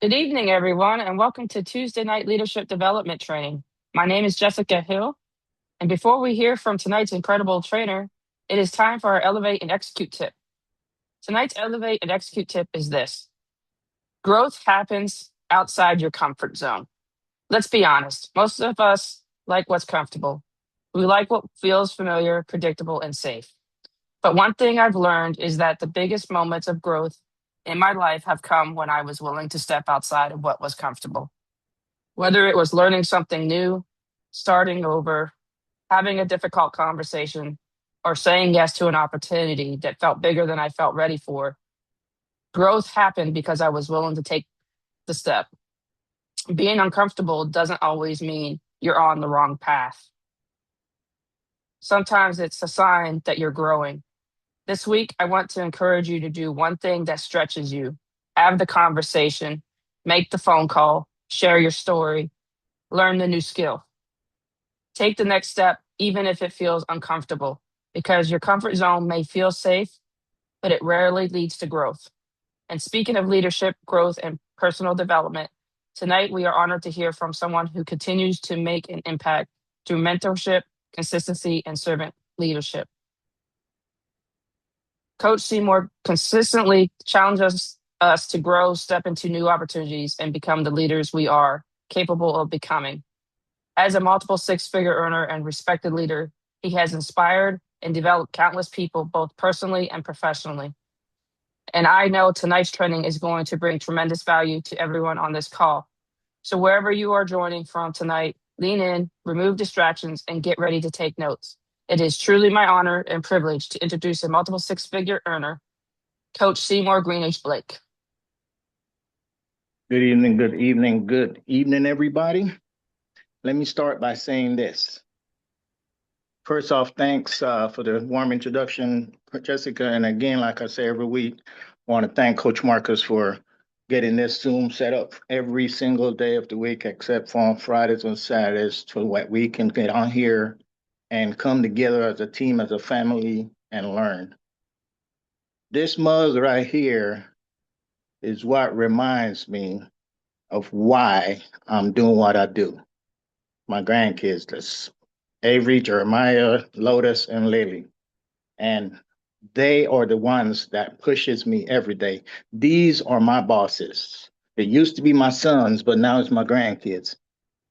Good evening, everyone, and welcome to Tuesday Night Leadership Development Training. My name is Jessica Hill, and before we hear from tonight's incredible trainer, it is time for our Elevate and Execute tip. Tonight's Elevate and Execute tip is this: growth happens outside your comfort zone. Let's be honest, most of us like what's comfortable. We like what feels familiar, predictable, and safe. But one thing I've learned is that the biggest moments of growth in my life have come when I was willing to step outside of what was comfortable. Whether it was learning something new, starting over, having a difficult conversation, or saying yes to an opportunity that felt bigger than I felt ready for, growth happened because I was willing to take the step. Being uncomfortable doesn't always mean you're on the wrong path. Sometimes it's a sign that you're growing. This week, I want to encourage you to do one thing that stretches you. Have the conversation, make the phone call, share your story, learn the new skill. Take the next step, even if it feels uncomfortable, because your comfort zone may feel safe, but it rarely leads to growth. And speaking of leadership, growth, and personal development, tonight we are honored to hear from someone who continues to make an impact through mentorship, consistency, and servant leadership. Coach Seymour consistently challenges us to grow, step into new opportunities, and become the leaders we are capable of becoming. As a multiple six-figure earner and respected leader, he has inspired and developed countless people, both personally and professionally. And I know tonight's training is going to bring tremendous value to everyone on this call. So wherever you are joining from tonight, lean in, remove distractions, and get ready to take notes. It is truly my honor and privilege to introduce a multiple six-figure earner, Coach Seymour Greenidge Blake. Good evening, good evening, good evening, everybody. Let me start by saying this. First off, thanks for the warm introduction, Jessica. And again, like I say every week, I want to thank Coach Marcus for getting this Zoom set up every single day of the week, except for on Fridays and Saturdays, so what we can get on here and come together as a team, as a family, and learn. This mug right here is what reminds me of why I'm doing what I do. My grandkids, that's Avery, Jeremiah, Lotus, and Lily. And they are the ones that pushes me every day. These are my bosses. It used to be my sons, but now it's my grandkids.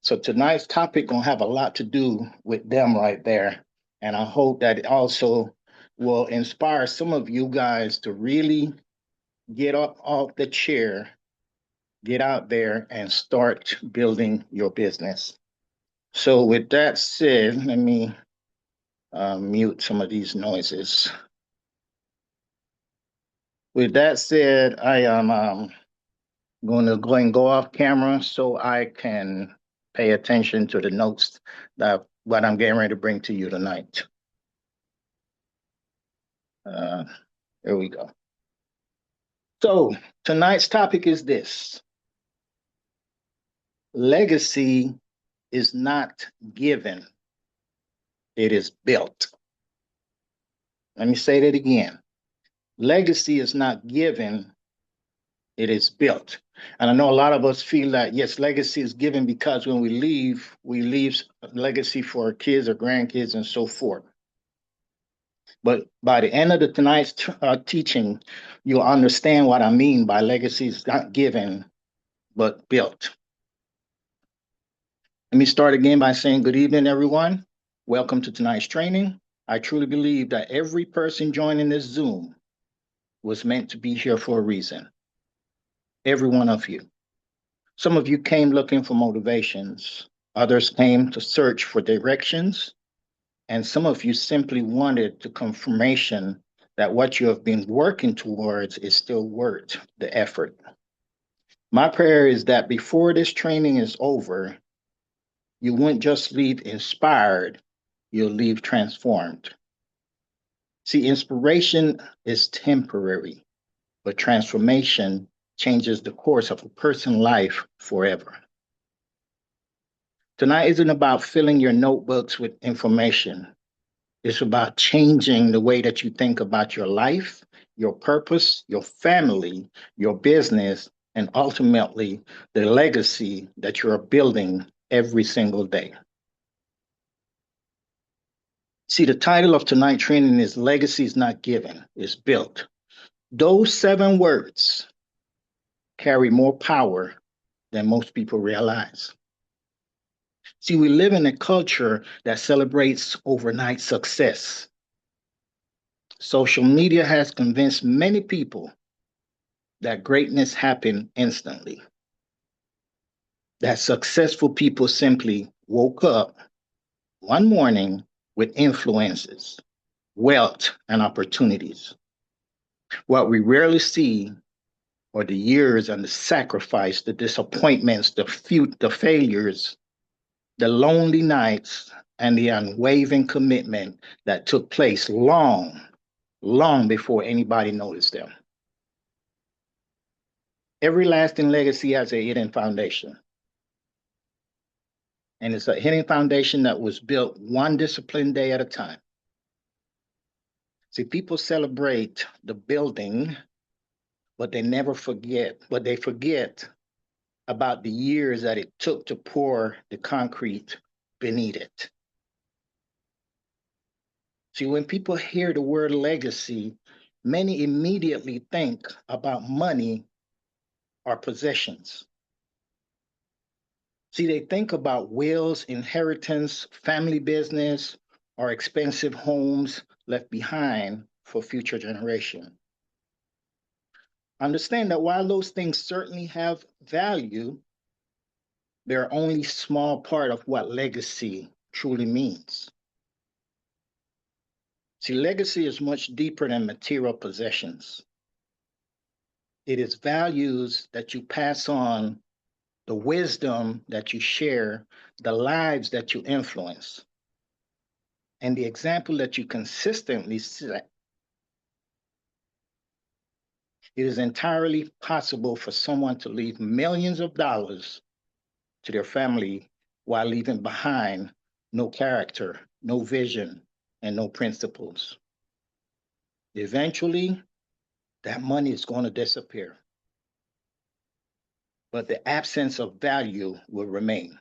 So tonight's topic gonna have a lot to do with them right there. And I hope that it also will inspire some of you guys to really get up off the chair, get out there and start building your business. So with that said, let me mute some of these noises. With that said, I am going to go and go off camera so I can pay attention to the notes that what I'm getting ready to bring to you tonight. There we go. So tonight's topic is this: legacy is not given, it is built. Let me say that again. Legacy is not given, it is built. And I know a lot of us feel that, yes, legacy is given because when we leave legacy for our kids or grandkids and so forth. But by the end of tonight's teaching, you'll understand what I mean by legacy is not given, but built. Let me start again by saying good evening, everyone. Welcome to tonight's training. I truly believe that every person joining this Zoom was meant to be here for a reason. Every one of you. Some of you came looking for motivations. Others came to search for directions. And some of you simply wanted the confirmation that what you have been working towards is still worth the effort. My prayer is that before this training is over, you won't just leave inspired, you'll leave transformed. See, inspiration is temporary, but transformation changes the course of a person's life forever. Tonight isn't about filling your notebooks with information. It's about changing the way that you think about your life, your purpose, your family, your business, and ultimately the legacy that you're building every single day. See, the title of tonight's training is Legacy is Not Given, it's Built. Those 7 words carry more power than most people realize. See, we live in a culture that celebrates overnight success. Social media has convinced many people that greatness happened instantly, that successful people simply woke up one morning with influences, wealth, and opportunities. What we rarely see are the years and the sacrifice, the disappointments, the failures, the lonely nights, and the unwavering commitment that took place long before anybody noticed them. Every lasting legacy has a hidden foundation, and it's a hidden foundation that was built one disciplined day at a time. See, people celebrate the building, but they forget about the years that it took to pour the concrete beneath it. See, when people hear the word legacy, many immediately think about money or possessions. See, they think about wills, inheritance, family business, or expensive homes left behind for future generation. Understand that while those things certainly have value, they're only small part of what legacy truly means. See, legacy is much deeper than material possessions. It is values that you pass on, the wisdom that you share, the lives that you influence, and the example that you consistently set. It is entirely possible for someone to leave millions of dollars to their family while leaving behind no character, no vision, and no principles. Eventually, that money is going to disappear, but the absence of value will remain.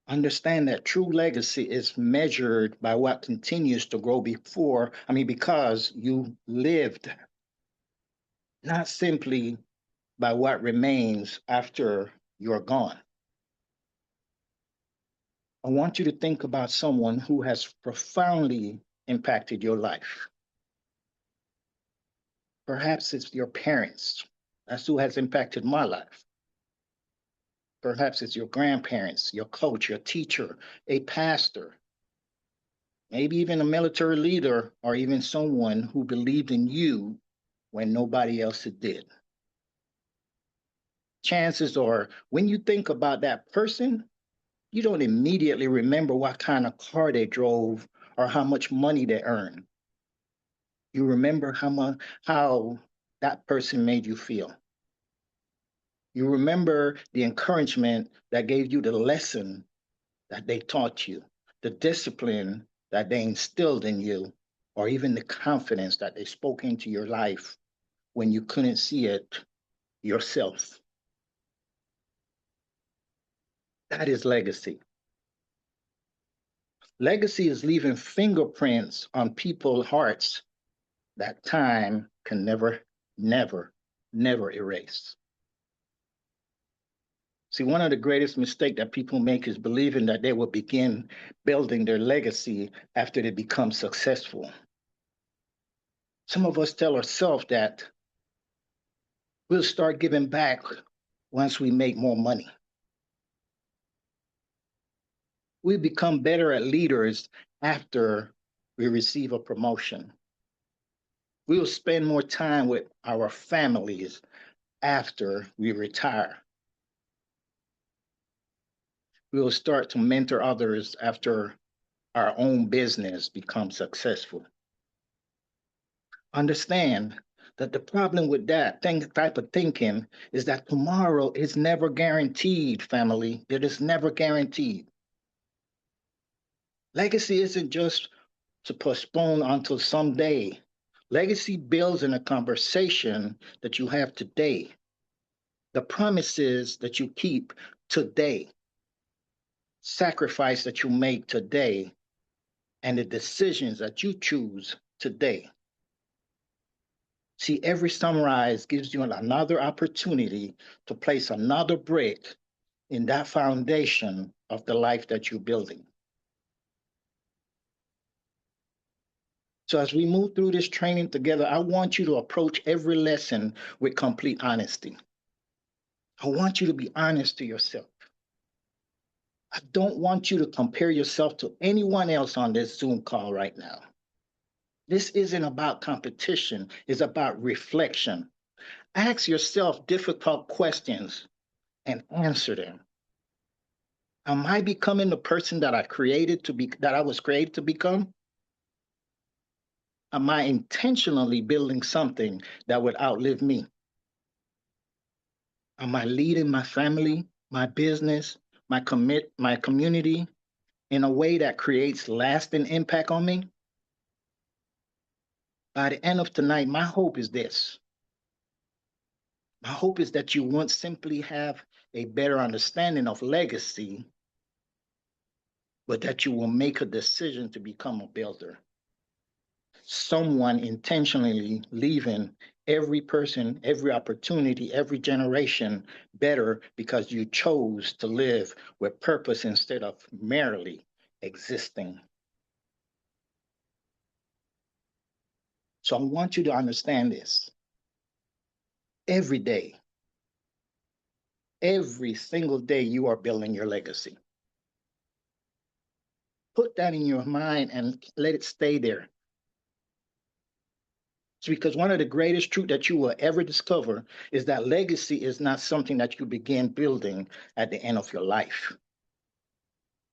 Understand that true legacy is measured by what continues to grow because you lived, not simply by what remains after you're gone. I want you to think about someone who has profoundly impacted your life. Perhaps it's your parents. That's who has impacted my life. Perhaps it's your grandparents, your coach, your teacher, a pastor, maybe even a military leader, or even someone who believed in you when nobody else did. Chances are, when you think about that person, you don't immediately remember what kind of car they drove or how much money they earned. You remember how that person made you feel. You remember the encouragement that gave you the lesson that they taught you, the discipline that they instilled in you, or even the confidence that they spoke into your life when you couldn't see it yourself. That is legacy. Legacy is leaving fingerprints on people's hearts that time can never erase. See, one of the greatest mistakes that people make is believing that they will begin building their legacy after they become successful. Some of us tell ourselves that we'll start giving back once we make more money. We become better at leaders after we receive a promotion. We'll spend more time with our families after we retire. We will start to mentor others after our own business becomes successful. Understand that the problem with type of thinking is that tomorrow is never guaranteed, family. It is never guaranteed. Legacy isn't just to postpone until someday. Legacy builds in a conversation that you have today. the promises that you keep today, sacrifice that you make today, and the decisions that you choose today. See, every sunrise gives you another opportunity to place another brick in that foundation of the life that you're building. So, as we move through this training together, I want you to approach every lesson with complete honesty. I want you to be honest to yourself. I don't want you to compare yourself to anyone else on this Zoom call right now. This isn't about competition, it's about reflection. Ask yourself difficult questions and answer them. Am I becoming the person that I was created to become? Am I intentionally building something that would outlive me? Am I leading my family, my business, my community in a way that creates lasting impact on me? By the end of tonight, my hope is this. My hope is that you won't simply have a better understanding of legacy, but that you will make a decision to become a builder. Someone intentionally leaving every person, every opportunity, every generation better because you chose to live with purpose instead of merely existing. So I want you to understand this. Every day, every single day, you are building your legacy. Put that in your mind and let it stay there. It's because one of the greatest truths that you will ever discover is that legacy is not something that you begin building at the end of your life.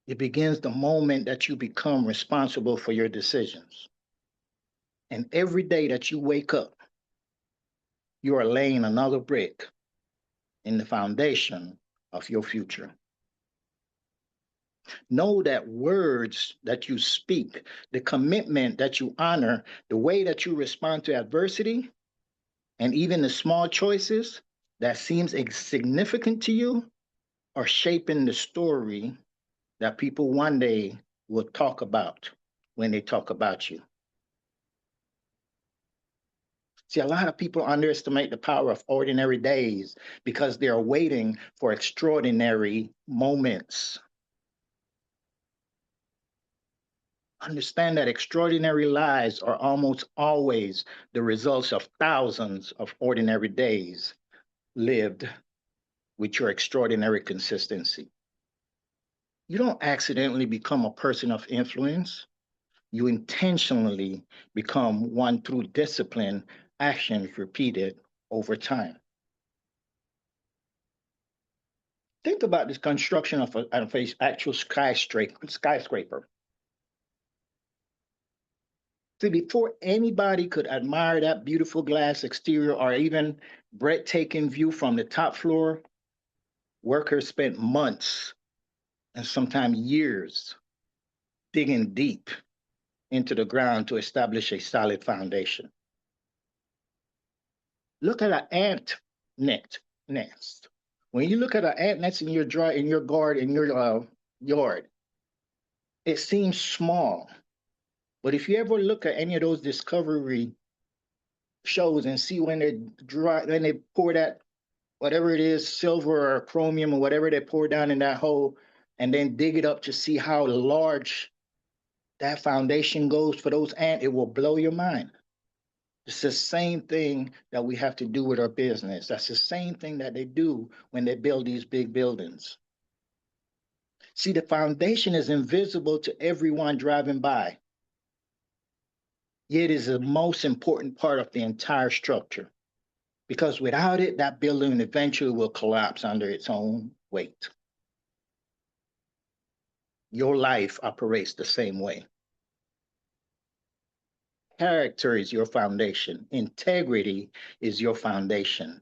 It begins the moment that you become responsible for your decisions. And every day that you wake up, you are laying another brick in the foundation of your future. Know that words that you speak, the commitment that you honor, the way that you respond to adversity, and even the small choices that seems insignificant to you are shaping the story that people one day will talk about when they talk about you. See, a lot of people underestimate the power of ordinary days because they're waiting for extraordinary moments. Understand that extraordinary lives are almost always the results of thousands of ordinary days lived with your extraordinary consistency. You don't accidentally become a person of influence. You intentionally become one through discipline, actions repeated over time. Think about this construction of an actual skyscraper. See, before anybody could admire that beautiful glass exterior or even breathtaking view from the top floor, workers spent months and sometimes years digging deep into the ground to establish a solid foundation. Look at an nest. When you look at an ant nest in your yard, it seems small. But if you ever look at any of those discovery shows and see when they pour that whatever it is, silver or chromium or whatever they pour down in that hole, and then dig it up to see how large that foundation goes for those ants, it will blow your mind. It's the same thing that we have to do with our business. That's the same thing that they do when they build these big buildings. See, the foundation is invisible to everyone driving by, yet it is the most important part of the entire structure. Because without it, that building eventually will collapse under its own weight. Your life operates the same way. Character is your foundation. Integrity is your foundation.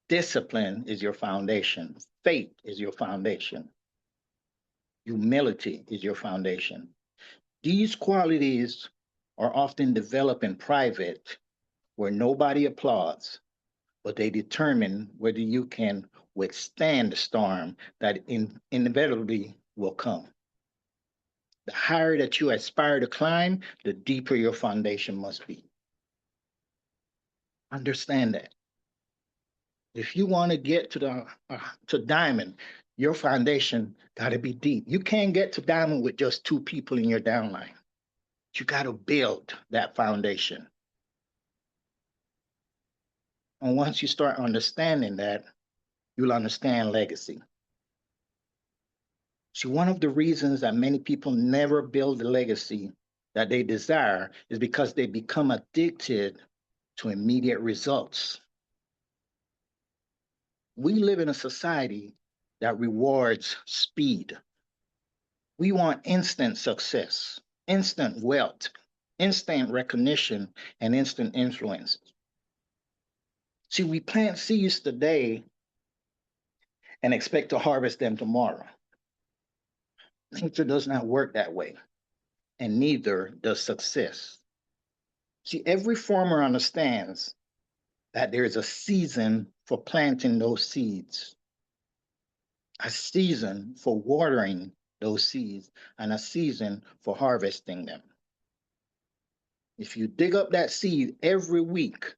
Discipline is your foundation. Faith is your foundation. Humility is your foundation. These qualities are often developed in private where nobody applauds, but they determine whether you can withstand the storm that inevitably will come. The higher that you aspire to climb, the deeper your foundation must be. Understand that. If you want to get to diamond, your foundation got to be deep. You can't get to diamond with just two people in your downline. You got to build that foundation. And once you start understanding that, you'll understand legacy. See, one of the reasons that many people never build the legacy that they desire is because they become addicted to immediate results. We live in a society that rewards speed. We want instant success, instant wealth, instant recognition, and instant influence. See, we plant seeds today and expect to harvest them tomorrow. Nature does not work that way, and neither does success. See, every farmer understands that there is a season for planting those seeds, a season for watering those seeds, and a season for harvesting them. If you dig up that seed every week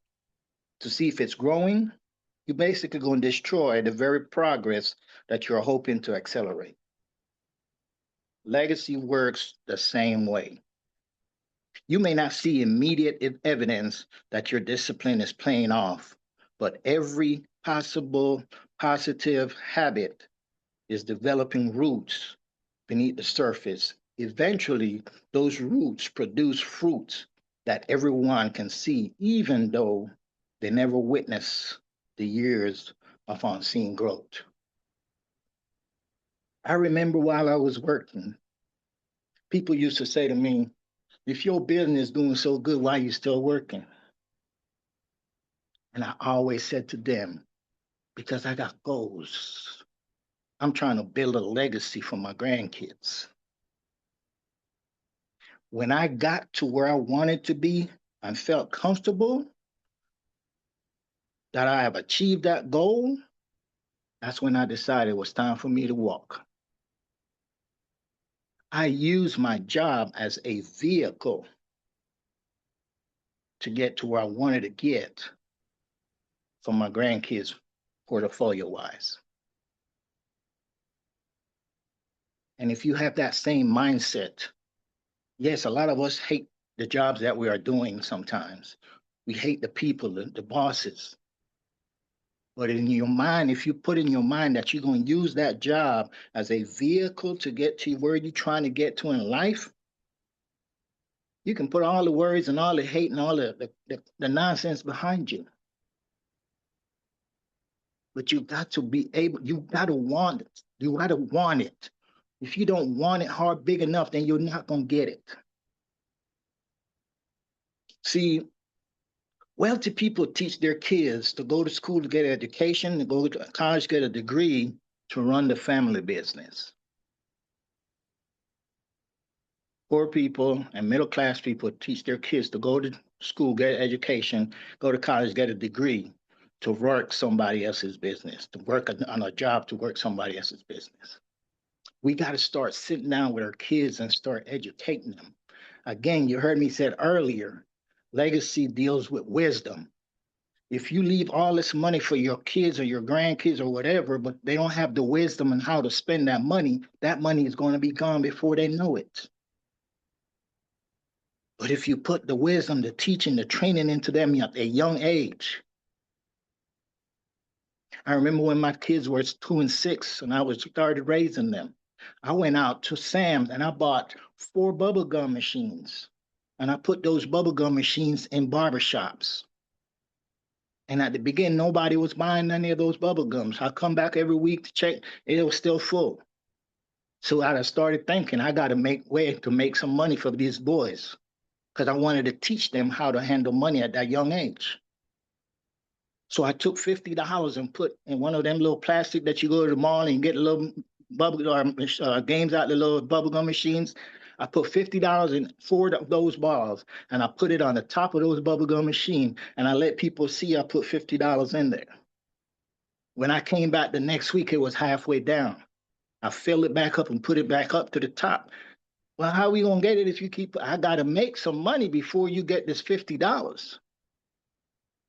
to see if it's growing, you're basically going to destroy the very progress that you're hoping to accelerate. Legacy works the same way. You may not see immediate evidence that your discipline is paying off, but every possible positive habit is developing roots beneath the surface. Eventually, those roots produce fruits that everyone can see, even though they never witness the years of unseen growth. I remember while I was working, people used to say to me, if your business is doing so good, why are you still working? And I always said to them, because I got goals. I'm trying to build a legacy for my grandkids. When I got to where I wanted to be and felt comfortable that I have achieved that goal, that's when I decided it was time for me to walk. I used my job as a vehicle to get to where I wanted to get for my grandkids portfolio wise. And if you have that same mindset, yes, a lot of us hate the jobs that we are doing sometimes. We hate the people, the bosses. But in your mind, if you put in your mind that you're going to use that job as a vehicle to get to where you're trying to get to in life, you can put all the worries and all the hate and all the nonsense behind you. But you got to be able, you got to want it. You got to want it. If you don't want it hard big enough, then you're not going to get it. See, wealthy people teach their kids to go to school to get an education, to go to college to get a degree to run the family business. Poor people and middle class people teach their kids to go to school, get an education, go to college, get a degree to work somebody else's business, to work on a job to work somebody else's business. We got to start sitting down with our kids and start educating them. Again, you heard me said earlier, legacy deals with wisdom. If you leave all this money for your kids or your grandkids or whatever, but they don't have the wisdom on how to spend that money is going to be gone before they know it. But if you put the wisdom, the teaching, the training into them at a young age, I remember when my kids were 2 and 6 and I was started raising them. I went out to Sam's and I bought 4 bubblegum machines. And I put those bubblegum machines in barbershops. And at the beginning, nobody was buying any of those bubblegums. I come back every week to check, it was still full. So I started thinking, I got to make way to make some money for these boys because I wanted to teach them how to handle money at that young age. So I took $50 and put in one of them little plastic that you go to the mall and you get a little bubble games out the little bubblegum machines. I put $50 in 4 of those balls and I put it on the top of those bubblegum machine and I let people see I put $50 in there. When I came back the next week, it was halfway down. I filled it back up and put it back up to the top. Well, how are we gonna get it if you keep? I gotta make some money before you get this $50.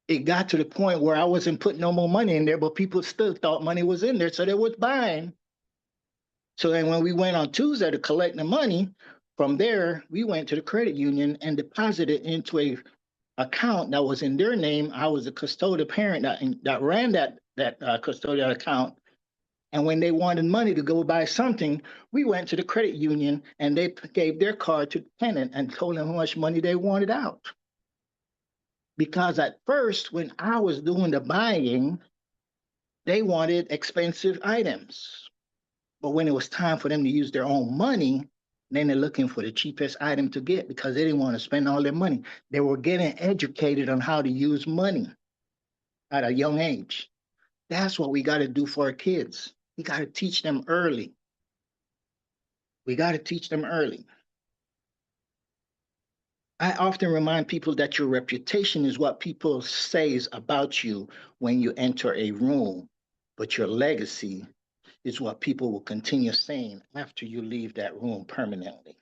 It got to the point where I wasn't putting no more money in there, but people still thought money was in there, so they was buying. So then when we went on Tuesday to collect the money, from there we went to the credit union and deposited into a account that was in their name. I was a custodial parent that ran that custodial account. And when they wanted money to go buy something, we went to the credit union and they gave their card to the tenant and told them how much money they wanted out. Because at first, when I was doing the buying, they wanted expensive items. But when it was time for them to use their own money, then they're looking for the cheapest item to get because they didn't want to spend all their money. They were getting educated on how to use money at a young age. That's what we got to do for our kids. We got to teach them early. We got to teach them early. I often remind people that your reputation is what people say about you when you enter a room, but your legacy is what people will continue saying after you leave that room permanently.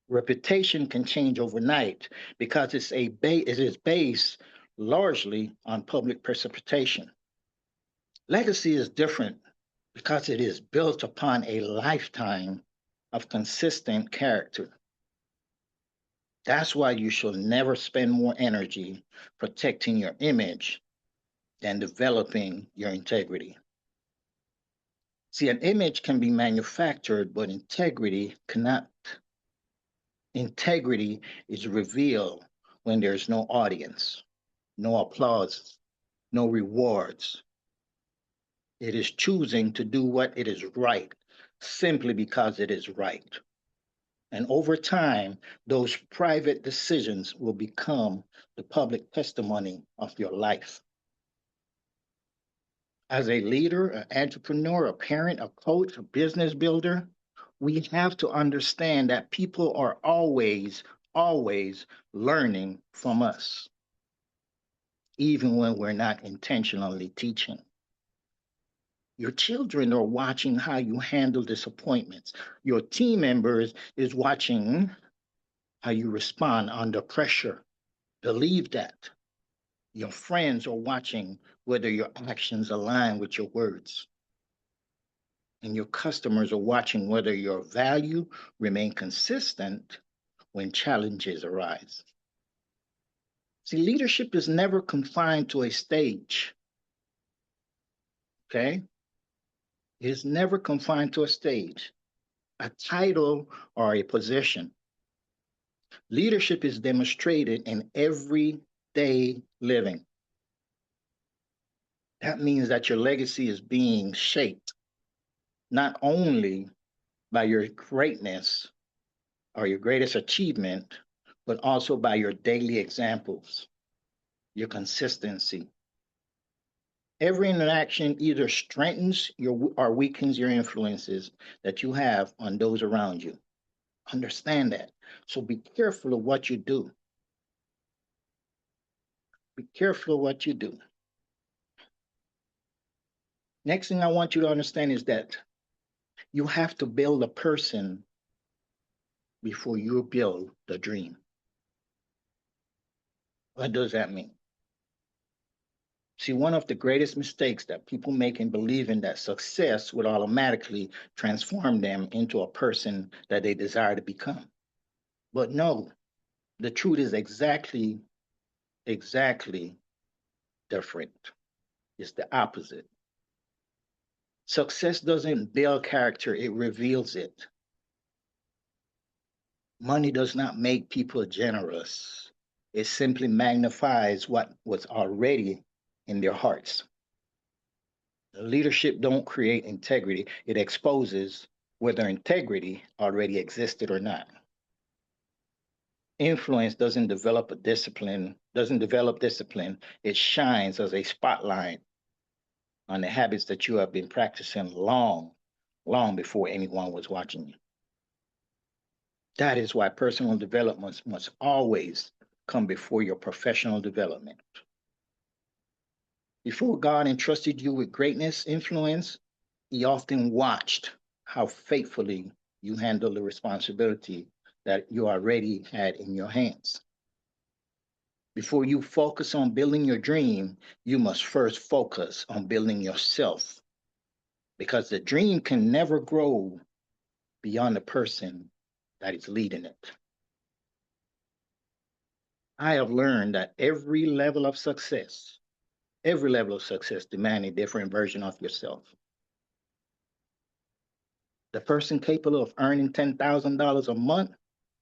Reputation can change overnight because it is based largely on public precipitation. Legacy is different because it is built upon a lifetime of consistent character. That's why you should never spend more energy protecting your image than developing your integrity. See, an image can be manufactured, but integrity cannot. Integrity is revealed when there's no audience, no applause, no rewards. It is choosing to do what it is right simply because it is right. And over time, those private decisions will become the public testimony of your life. As a leader, an entrepreneur, a parent, a coach, a business builder, we have to understand that people are always learning from us, even when we're not intentionally teaching. Your children are watching how you handle disappointments. Your team members is watching how you respond under pressure. Believe that. Your friends are watching whether your actions align with your words. And your customers are watching whether your value remain consistent when challenges arise. See, leadership is never confined to a stage. Okay? It is never confined to a stage, a title, or a position. Leadership is demonstrated in everyday living. That means that your legacy is being shaped not only by your greatness or your greatest achievement, but also by your daily examples, your consistency. Every interaction either strengthens your or weakens your influences that you have on those around you. Understand that. So be careful of what you do. Be careful of what you do. Next thing I want you to understand is that you have to build a person before you build the dream. What does that mean? See, one of the greatest mistakes that people make in believing that success would automatically transform them into a person that they desire to become. But no, the truth is exactly different. It's the opposite. Success doesn't build character, it reveals it. Money does not make people generous. It simply magnifies what was already in their hearts. Leadership don't create integrity, it exposes whether integrity already existed or not. Influence doesn't develop discipline, it shines as a spotlight on the habits that you have been practicing long before anyone was watching you. That is why personal development must always come before your professional development. Before God entrusted you with greatness influence, he often watched how faithfully you handle the responsibility that you already had in your hands. Before you focus on building your dream, you must first focus on building yourself because the dream can never grow beyond the person that is leading it. I have learned that every level of success demands a different version of yourself. The person capable of earning $10,000 a month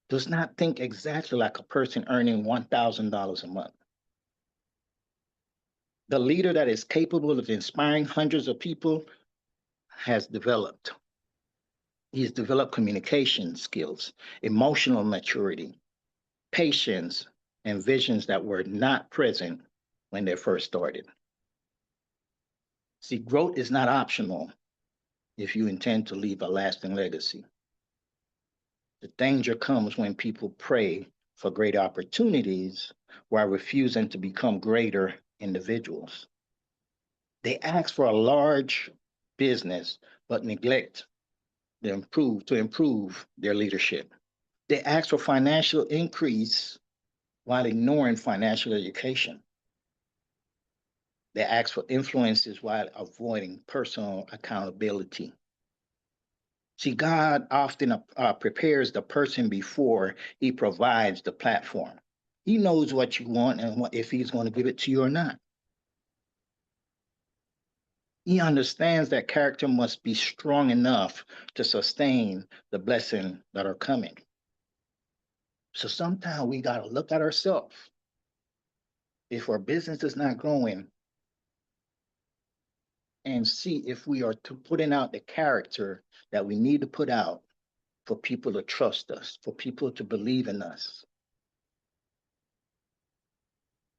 does not think exactly like a person earning $1,000 a month. The leader that is capable of inspiring hundreds of people has developed. He's developed communication skills, emotional maturity, patience, and visions that were not present when they first started. See, growth is not optional if you intend to leave a lasting legacy. The danger comes when people pray for great opportunities while refusing to become greater individuals. They ask for a large business but neglect to improve their leadership. They ask for financial increase while ignoring financial education. They ask for influences while avoiding personal accountability. See, God often prepares the person before he provides the platform. He knows what you want and if he's going to give it to you or not. He understands that character must be strong enough to sustain the blessing that are coming. So sometimes we got to look at ourselves. If our business is not growing, and see if we are putting out the character that we need to put out for people to trust us, for people to believe in us.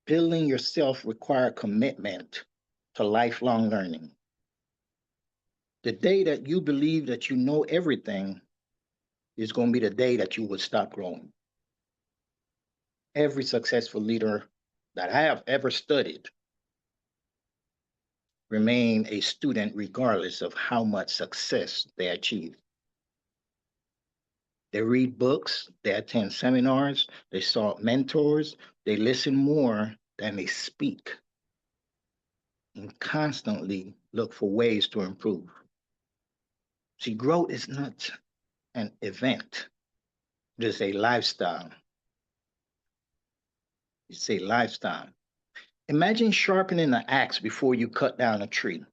Building yourself requires commitment to lifelong learning. The day that you believe that you know everything is going to be the day that you will stop growing. Every successful leader that I have ever studied remain a student regardless of how much success they achieve. They read books, they attend seminars, they sought mentors, they listen more than they speak, and constantly look for ways to improve. See, growth is not an event, it is a lifestyle. It's a lifestyle. Imagine sharpening an axe before you cut down a tree.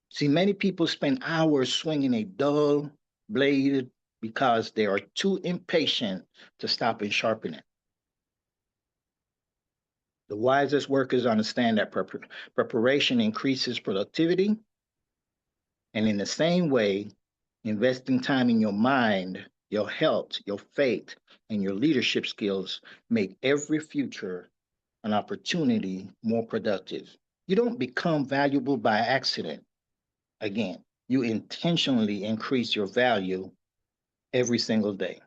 See, many people spend hours swinging a dull blade because they are too impatient to stop and sharpen it. The wisest workers understand that preparation increases productivity. And in the same way, investing time in your mind, your health, your faith, and your leadership skills make every future an opportunity more productive. You don't become valuable by accident. Again, you intentionally increase your value every single day.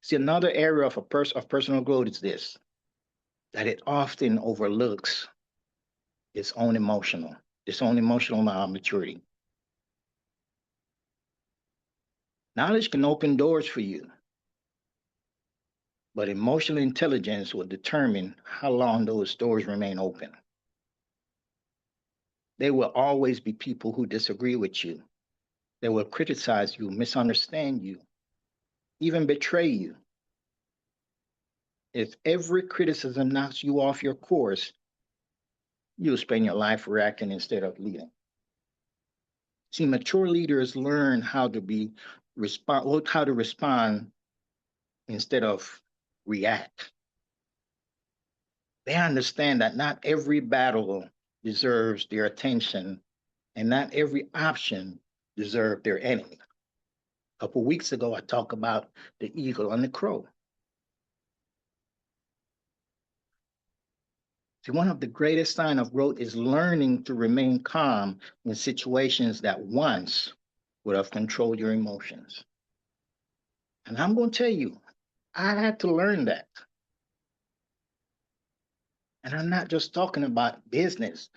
See, another area of personal growth is this, that it often overlooks its own emotional maturity. Knowledge can open doors for you, but emotional intelligence will determine how long those doors remain open. There will always be people who disagree with you. They will criticize you, misunderstand you, even betray you. If every criticism knocks you off your course, you'll spend your life reacting instead of leading. See, mature leaders learn how to respond instead of react. They understand that not every battle deserves their attention and not every option deserves their enemy. A couple weeks ago, I talked about the eagle and the crow. See, one of the greatest signs of growth is learning to remain calm in situations that once would have controlled your emotions. And I'm going to tell you, I had to learn that. And I'm not just talking about business.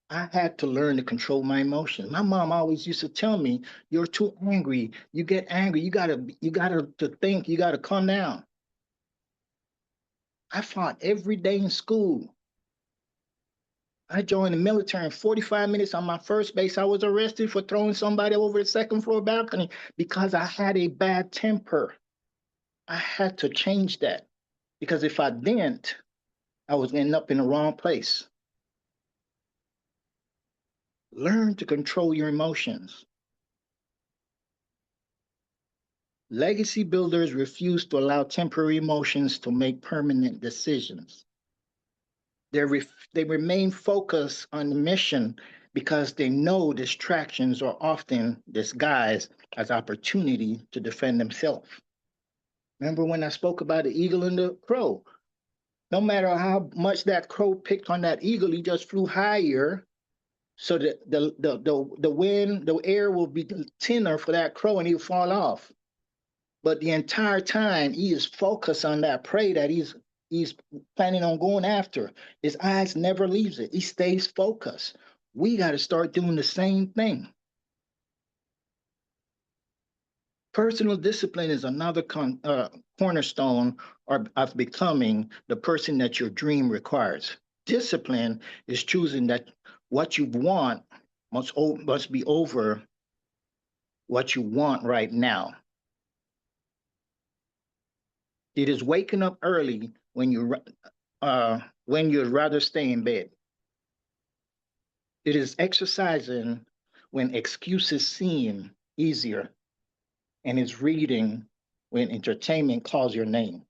I had to learn to control my emotions. My mom always used to tell me, "You're too angry. You get angry. You gotta to think. You gotta calm down." I fought every day in school. I joined the military in 45 minutes on my first base. I was arrested for throwing somebody over the second floor balcony because I had a bad temper. I had to change that because if I didn't, I was ending up in the wrong place. Learn to control your emotions. Legacy builders refuse to allow temporary emotions to make permanent decisions. They remain focused on the mission because they know distractions are often disguised as opportunity to defend themselves. Remember when I spoke about the eagle and the crow? No matter how much that crow picked on that eagle, he just flew higher so that the wind, the air will be thinner for that crow and he'll fall off. But the entire time he is focused on that prey that he's planning on going after. His eyes never leaves it. He stays focused. We got to start doing the same thing. Personal discipline is another cornerstone of becoming the person that your dream requires. Discipline is choosing that what you want must be over what you want right now. It is waking up early when you'd rather stay in bed. It is exercising when excuses seem easier, and it's reading when entertainment calls your name.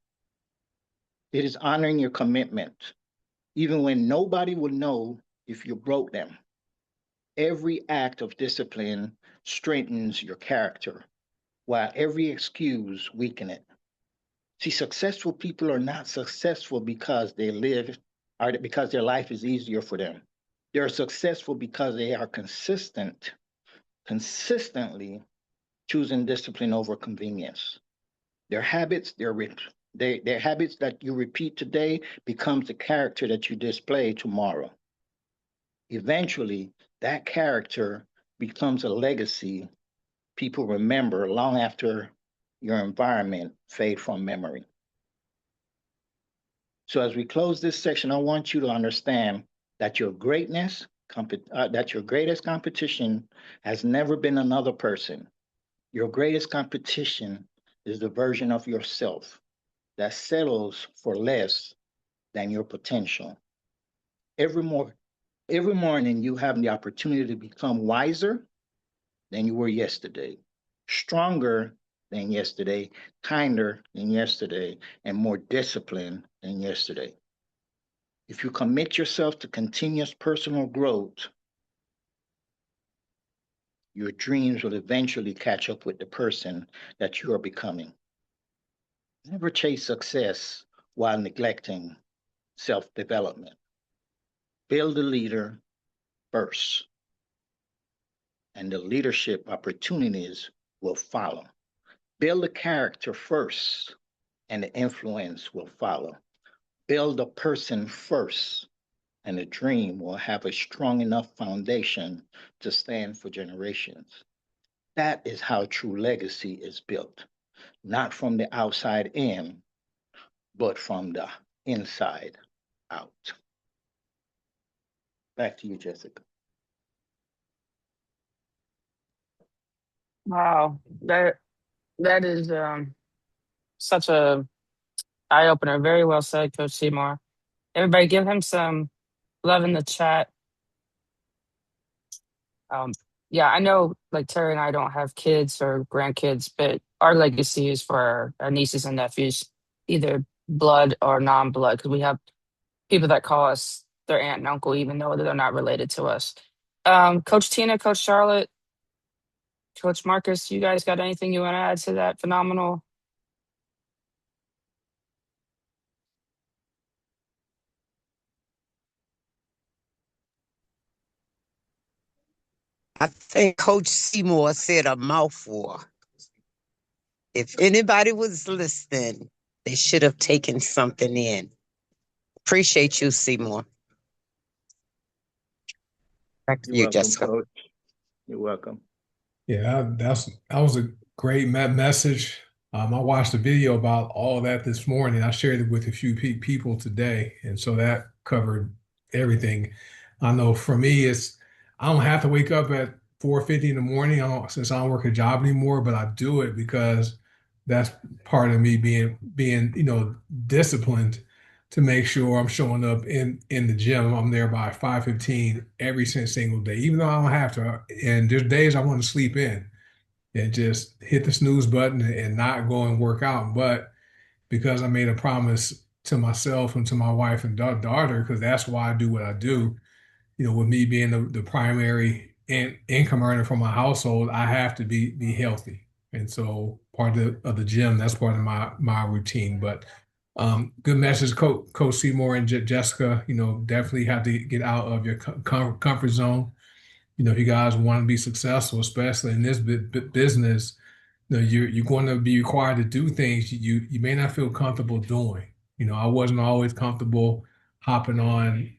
It is honoring your commitment, even when nobody will know if you broke them. Every act of discipline strengthens your character, while every excuse weakens it. See, successful people are not successful because they live or because their life is easier for them. They're successful because they are consistently choosing discipline over convenience. Their habits, their habits that you repeat today becomes the character that you display tomorrow. Eventually, that character becomes a legacy people remember long after your environment fade from memory. So as we close this section, I want you to understand that that your greatest competition has never been another person. Your greatest competition is the version of yourself that settles for less than your potential. Every more every morning you have the opportunity to become wiser than you were yesterday, stronger than yesterday, kinder than yesterday, and more disciplined than yesterday. If you commit yourself to continuous personal growth, your dreams will eventually catch up with the person that you are becoming. Never chase success while neglecting self development. Build a leader first, and the leadership opportunities will follow. Build a character first, and the influence will follow. Build a person first, and the dream will have a strong enough foundation to stand for generations. That is how true legacy is built, not from the outside in, but from the inside out. Back to you, Jessica. Wow, that is such a eye opener. Very well said, Coach Seymour. Everybody, give him some love in the chat. Um, yeah, I know like Terry and I don't have kids or grandkids, but our legacy is for our nieces and nephews, either blood or non-blood, because we have people that call us their aunt and uncle, even though they're not related to us. Coach Tina, Coach Charlotte, Coach Marcus, you guys got anything you want to add to that phenomenal? I think Coach Seymour said a mouthful. If anybody was listening, they should have taken something in. Appreciate you, Seymour. Back to You're you, welcome, Jessica. Coach. You're welcome. Yeah, that was a great message. I watched a video about all that this morning. I shared it with a few people today, and so that covered everything. I know for me, I don't have to wake up at 4:50 in the morning. Since I don't work a job anymore, but I do it because that's part of me being disciplined to make sure I'm showing up in the gym. I'm there by 5:15 every single day, even though I don't have to. And there's days I want to sleep in and just hit the snooze button and not go and work out. But because I made a promise to myself and to my wife and daughter, because that's why I do what I do, with me being the primary income earner for my household, I have to be healthy. And so part of the gym, that's part of my routine. But good message, Coach Seymour and Jessica. Definitely have to get out of your comfort zone. If you guys want to be successful, especially in this business, you're going to be required to do things you may not feel comfortable doing. I wasn't always comfortable hopping on,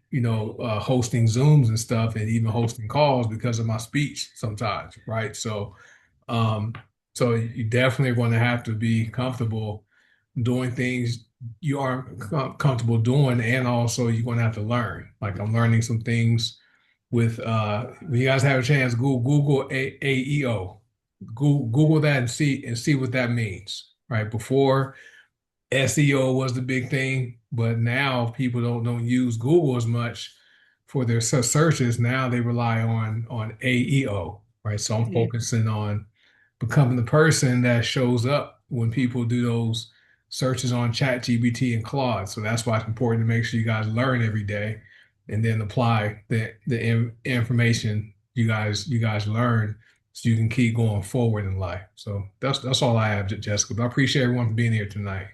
hosting Zooms and stuff, and even hosting calls because of my speech sometimes, right? Um, so you definitely going to have to be comfortable doing things you aren't comfortable doing, and also you're going to have to learn. Like I'm learning some things with when you guys have a chance, Google AEO. Google that and see what that means. Right before SEO was the big thing, but now people don't use Google as much for their searches. Now they rely on AEO. Right, so I'm focusing on becoming the person that shows up when people do those searches on ChatGPT and Claude. So that's why it's important to make sure you guys learn every day and then apply the information you guys learn so you can keep going forward in life. So that's all I have, Jessica. But I appreciate everyone for being here tonight.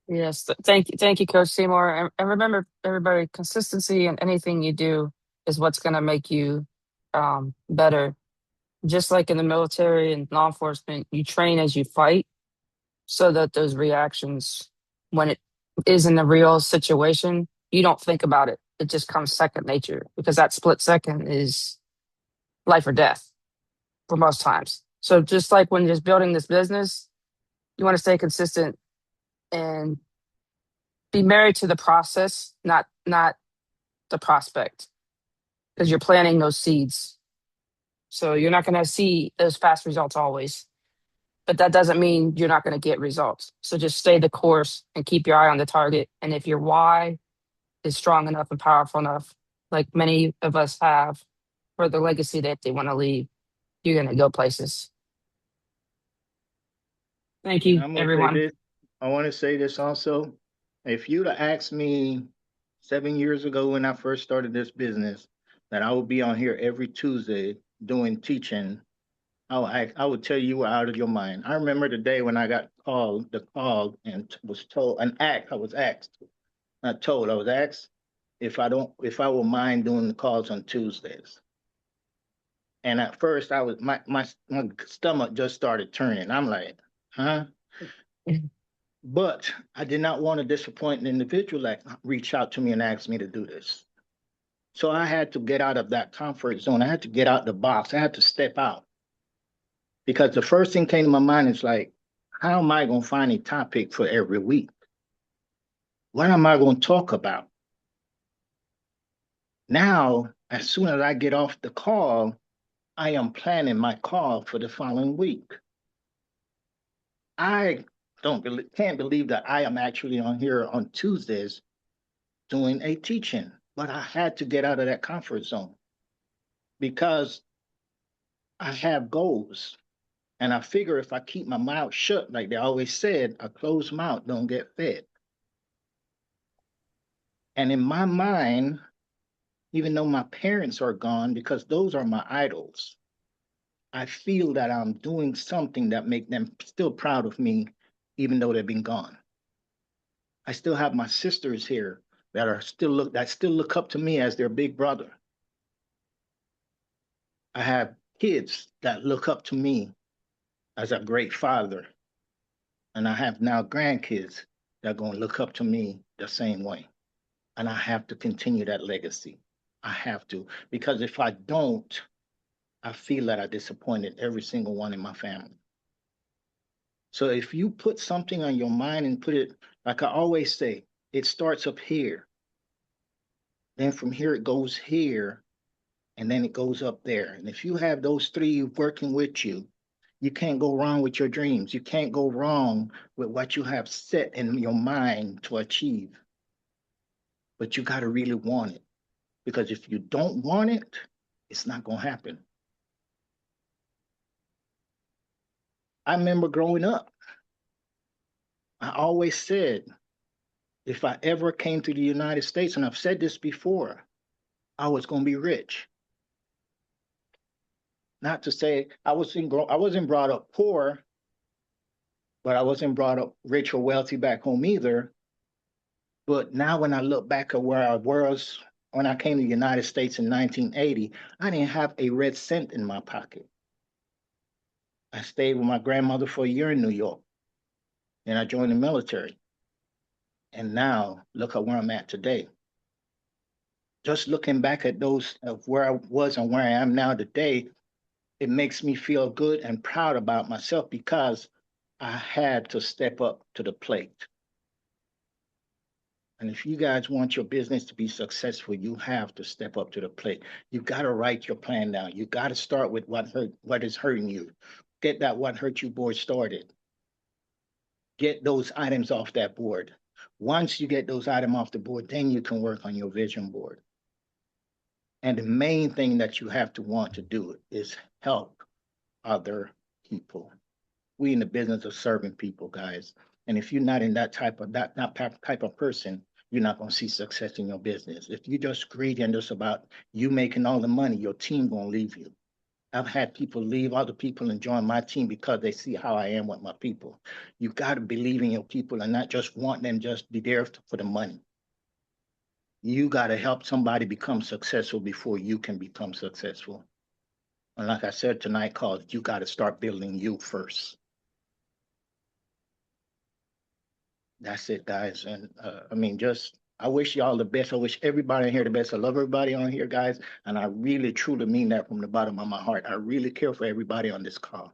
Yes, thank you, Coach Seymour. And remember, everybody, consistency in anything you do is what's going to make you better. Just like in the military and law enforcement, you train as you fight, so that those reactions, when it is in a real situation, you don't think about it. It just comes second nature because that split second is life or death for most times. So just like when you're just building this business, you want to stay consistent and be married to the process, not the prospect, because you're planting those seeds. So you're not going to see those fast results always, but that doesn't mean you're not going to get results. So just stay the course and keep your eye on the target. And if your why is strong enough and powerful enough, like many of us have, for the legacy that they want to leave, you're going to go places. Thank And you, I'm going to say everyone. this. I want to say this also. If you'd have asked me 7 years ago when I first started this business that I would be on here every Tuesday doing teaching, I would tell you were out of your mind. I remember the day when I got called and was told I was asked, not told, I was asked if I would mind doing the calls on Tuesdays. And at first my stomach just started turning. I'm like, huh? But I did not want to disappoint an individual that reached out to me and asked me to do this. So I had to get out of that comfort zone. I had to get out the box. I had to step out. Because the first thing came to my mind is like, how am I going to find a topic for every week? What am I going to talk about? Now, as soon as I get off the call, I am planning my call for the following week. I can't believe that I am actually on here on Tuesdays doing a teaching, but I had to get out of that comfort zone because I have goals. And I figure if I keep my mouth shut, like they always said, a closed mouth don't get fed. And in my mind, even though my parents are gone, because those are my idols, I feel that I'm doing something that make them still proud of me, even though they've been gone. I still have my sisters here that still look up to me as their big brother. I have kids that look up to me as a great father. And I have now grandkids that are going to look up to me the same way. and I have to continue that legacy. I have to, because if I don't, I feel that I disappointed every single one in my family. So if you put something on your mind and put it, like I always say, it starts up here. Then from here, it goes here, and then it goes up there. And if you have those three working with you, you can't go wrong with your dreams. You can't go wrong with what you have set in your mind to achieve. But you got to really want it. Because if you don't want it, it's not going to happen. I remember growing up, I always said, if I ever came to the United States, and I've said this before, I was going to be rich. Not to say I wasn't brought up poor, but I wasn't brought up rich or wealthy back home either. But now when I look back at where I was when I came to the United States in 1980, I didn't have a red cent in my pocket. I stayed with my grandmother for a year in New York. Then I joined the military. And now look at where I'm at today. Just looking back at those of where I was and where I am now today, it makes me feel good and proud about myself because I had to step up to the plate. And if you guys want your business to be successful, you have to step up to the plate. You got to write your plan down. You got to start with what is hurting you. Get that what hurt you board started. Get those items off that board. Once you get those items off the board, then you can work on your vision board. And the main thing that you have to want to do is help other people. We in the business of serving people, guys. And if you're not in that type of person, you're not going to see success in your business. If you're just greedy and just about you making all the money, your team going to leave you. I've had people leave other people and join my team because they see how I am with my people. You got to believe in your people and not just want them just be there for the money. You got to help somebody become successful before you can become successful. And like I said tonight, cause you got to start building you first. That's it, guys. And I mean, I wish y'all the best. I wish everybody in here the best. I love everybody on here, guys. And I really, truly mean that from the bottom of my heart. I really care for everybody on this call.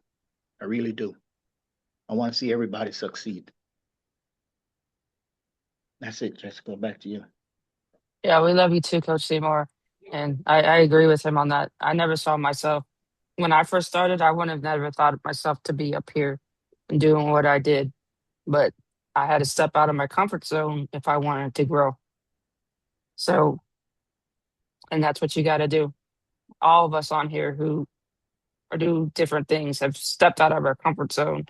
I really do. I want to see everybody succeed. That's it, Jessica. Back to you. Yeah, we love you too, Coach Seymour. And I agree with him on that. I never saw myself when I first started, I wouldn't have never thought of myself to be up here and doing what I did. But I had to step out of my comfort zone if I wanted to grow. So, and that's what you got to do. All of us on here who are do different things have stepped out of our comfort zone.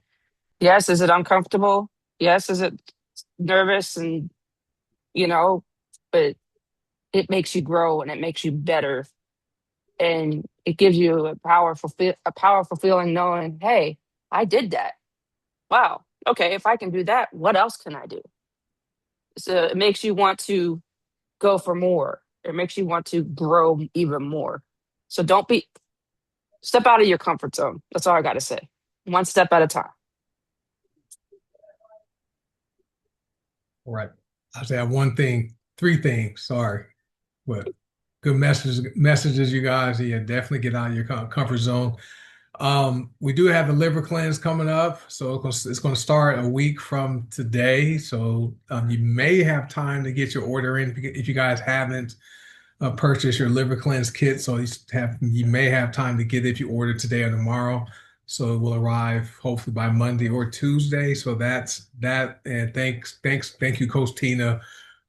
Yes, is it uncomfortable? Yes, is it nervous and you know, but it makes you grow and it makes you better and it gives you a powerful feeling knowing, hey, I did that. Wow. Okay, if I can do that, what else can I do? So it makes you want to go for more. It makes you want to grow even more. So don't be step out of your comfort zone. That's all I got to say. One step at a time. All right. I say three things, sorry. But good messages, you guys. Yeah, definitely get out of your comfort zone. We do have the liver cleanse coming up, so it's going to start a week from today. So you may have time to get your order in if you guys haven't purchased your liver cleanse kit. So you may have time to get it if you order today or tomorrow. So it will arrive hopefully by Monday or Tuesday. So that's that. And thank you, Coach Tina,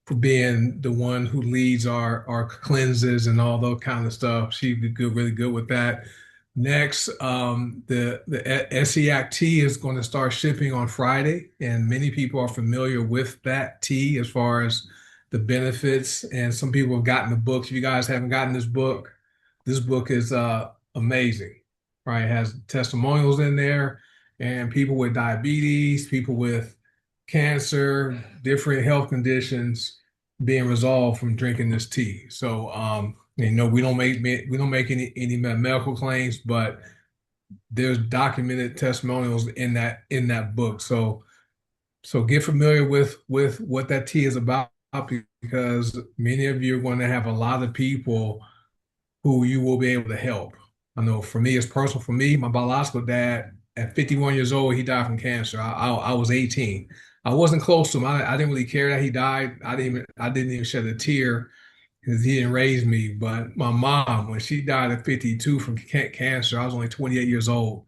for being the one who leads our cleanses and all that kind of stuff. She did really good with that. Next, the SEAC tea is going to start shipping on Friday, and many people are familiar with that tea as far as the benefits. And some people have gotten the books. If you guys haven't gotten this book is amazing, right? It has testimonials in there, and people with diabetes, people with cancer, different health conditions being resolved from drinking this tea. So, we don't make any medical claims, but there's documented testimonials in that book. So get familiar with what that tea is about. because many of you are going to have a lot of people who you will be able to help. I know for me, it's personal for me. My biological dad, at 51 years old, he died from cancer. I was 18. I wasn't close to him. I didn't really care that he died. I didn't even shed a tear because he didn't raise me. But my mom, when she died at 52 from cancer, I was only 28 years old.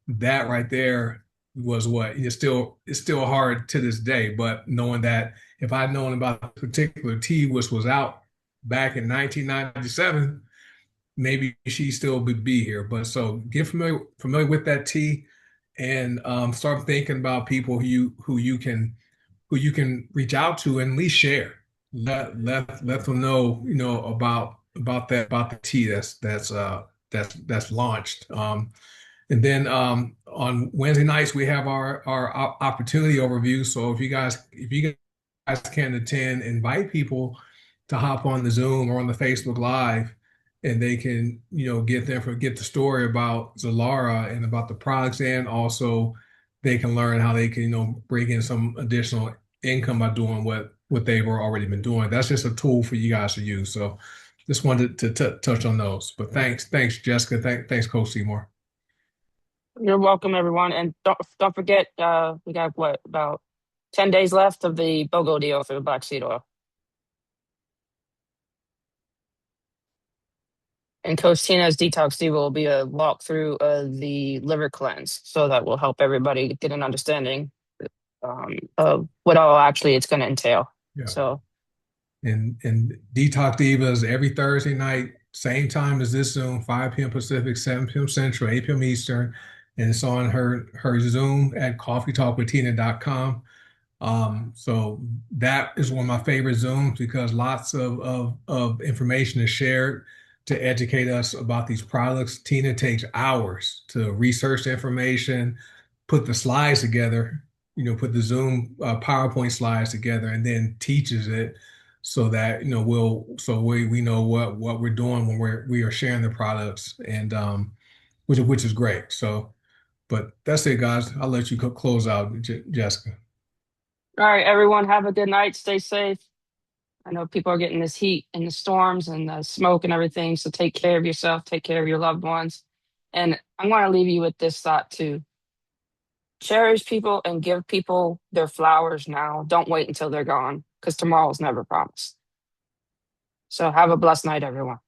That right there was what it's still hard to this day. But knowing that if I'd known about a particular tea which was out back in 1997, maybe she still would be here. But so get familiar with that tea, and start thinking about people who you can reach out to and at least share. Let them know, about the tea that's launched. And then on Wednesday nights we have our opportunity overview. So if you guys can attend, invite people to hop on the Zoom or on the Facebook Live, and they can get the story about Zalara and about the products, and also they can learn how they can bring in some additional income by doing what they've already been doing. That's just a tool for you guys to use. So just wanted to touch on those. But thanks Jessica. Thanks Coach Seymour. You're welcome, everyone. And don't forget, we got what, about 10 days left of the BOGO deal for the black seed oil. And Coach Tina's Detox Diva will be a walkthrough of the liver cleanse. So that will help everybody get an understanding of what all actually it's going to entail. Yeah. So, and Detox Divas every Thursday night, same time as this Zoom, 5 p.m. Pacific, 7 p.m. Central, 8 p.m. Eastern. And it's on her Zoom at coffeetalkwithtina.com. So that is one of my favorite Zooms because lots of information is shared to educate us about these products. Tina takes hours to research the information, put the slides together, put the Zoom PowerPoint slides together, and then teaches it so that we know what we're doing when we are sharing the products, and which is great. So, but that's it, guys. I'll let you close out, Jessica. all right, everyone, have a good night. Stay safe. I know people are getting this heat and the storms and the smoke and everything. So take care of yourself, take care of your loved ones. And I'm going to leave you with this thought too. Cherish people and give people their flowers now. Don't wait until they're gone because tomorrow's never promised. So have a blessed night, everyone.